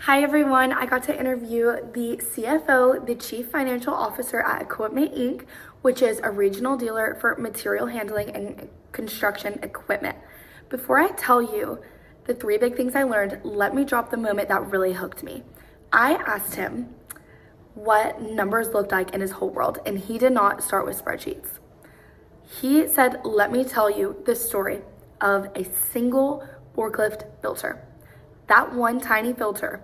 Hi everyone, I got to interview the CFO, the Chief Financial Officer at Equipment Inc., which is a regional dealer for material handling and construction equipment. Before I tell you the three big things I learned, let me drop the moment that really hooked me. I asked him what numbers looked like in his whole world, and he did not start with spreadsheets. He said, let me tell you the story of a single forklift filter. That one tiny filter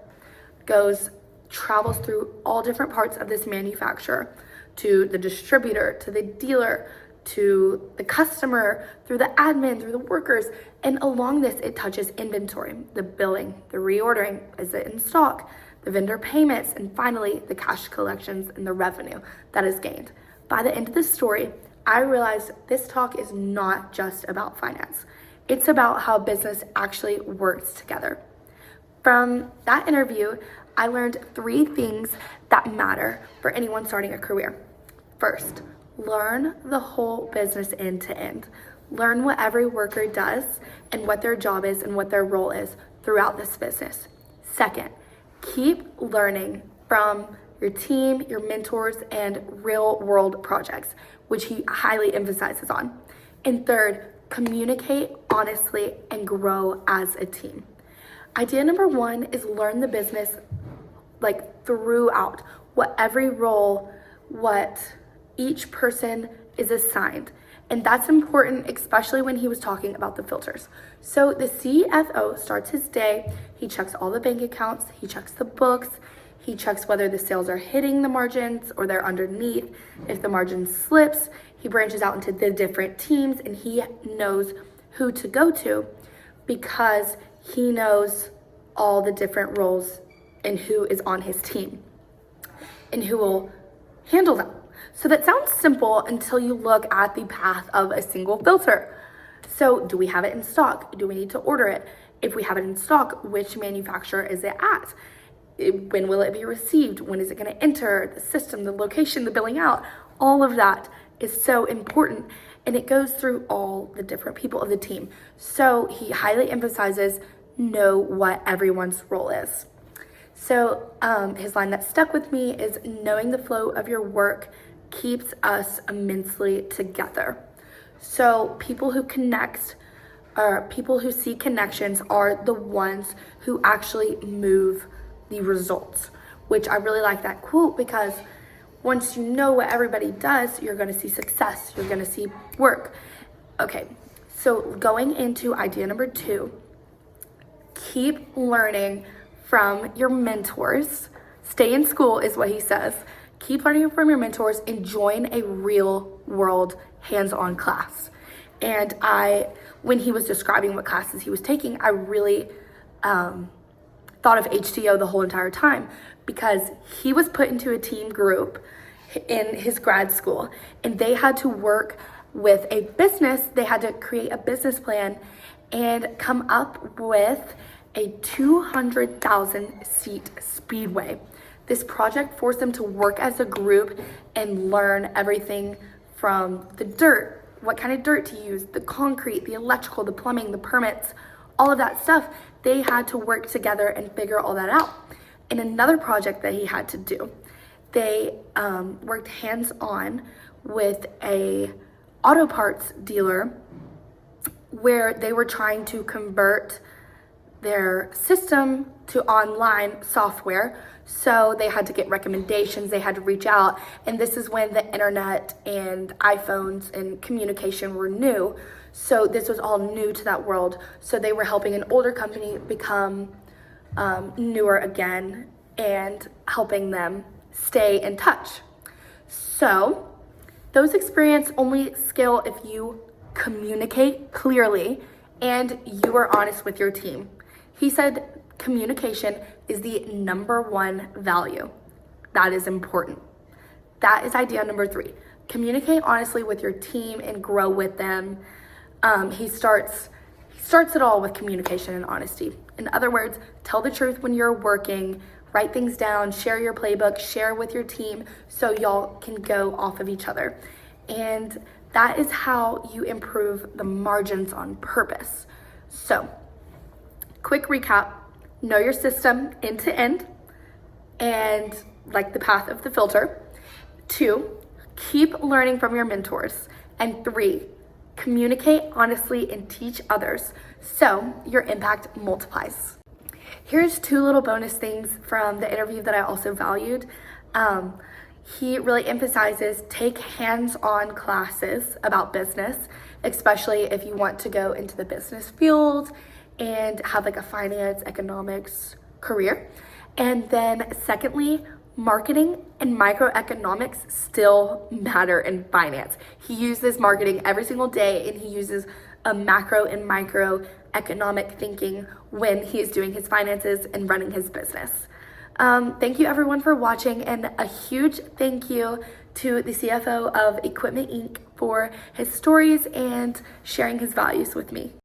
travels through all different parts of this manufacturer, to the distributor, to the dealer, to the customer, through the admin, through the workers. And along this, it touches inventory, the billing, the reordering, is it in stock, the vendor payments, and finally the cash collections and the revenue that is gained. By the end of the story, I realized this talk is not just about finance. It's about how business actually works together. From that interview, I learned three things that matter for anyone starting a career. First, learn the whole business end to end. Learn what every worker does and what their job is and what their role is throughout this business. Second, keep learning from your team, your mentors, and real world projects, which he highly emphasizes on. And third, communicate honestly and grow as a team. Idea number one is learn the business throughout, what every role, what each person is assigned. And that's important, especially when he was talking about the filters. So the CFO starts his day, he checks all the bank accounts, he checks the books, he checks whether the sales are hitting the margins or they're underneath. If the margin slips, he branches out into the different teams and he knows who to go to because he knows all the different roles and who is on his team and who will handle them. So that sounds simple until you look at the path of a single filter. So do we have it in stock? Do we need to order it? If we have it in stock, which manufacturer is it at? When will it be received? When is it going to enter the system, the location, the billing out? All of that is so important, and it goes through all the different people of the team. So he highly emphasizes know what everyone's role is. So his line that stuck with me is knowing the flow of your work keeps us immensely together. So people who connect, or people who see connections, are the ones who actually move the results, which I really like that quote, because once you know what everybody does, you're going to see success, you're going to see work. Okay, so going into idea number two, keep learning from your mentors. Stay in school is what he says. Keep learning from your mentors and join a real world hands-on class. And when he was describing what classes he was taking, I really thought of HTO the whole entire time, because he was put into a team group in his grad school and they had to work with a business. They had to create a business plan and come up with a 200,000 seat speedway. This project forced them to work as a group and learn everything from the dirt, what kind of dirt to use, the concrete, the electrical, the plumbing, the permits, all of that stuff. They had to work together and figure all that out. In another project that he had to do, they worked hands-on with a auto parts dealer where they were trying to convert their system to online software. So they had to get recommendations, they had to reach out. And this is when the internet and iPhones and communication were new. So this was all new to that world. So they were helping an older company become newer again and helping them stay in touch. So those experiences only scale if you communicate clearly and you are honest with your team. He said communication is the number one value. That is important. That is idea number three. Communicate honestly with your team and grow with them. He starts it all with communication and honesty. In other words, tell the truth when you're working, write things down, share your playbook, share with your team so y'all can go off of each other. And that is how you improve the margins on purpose. So, quick recap. know your system end to end and like the path of the filter. 2, keep learning from your mentors. And 3, communicate honestly and teach others so your impact multiplies. Here's 2 little bonus things from the interview that I also valued. He really emphasizes take hands-on classes about business, especially if you want to go into the business field and have like a finance, economics career. And then secondly, marketing and microeconomics still matter in finance. He uses marketing every single day, and he uses a macro and microeconomic thinking when he is doing his finances and running his business. Thank you everyone for watching, and a huge thank you to the CFO of Equipment Inc. for his stories and sharing his values with me.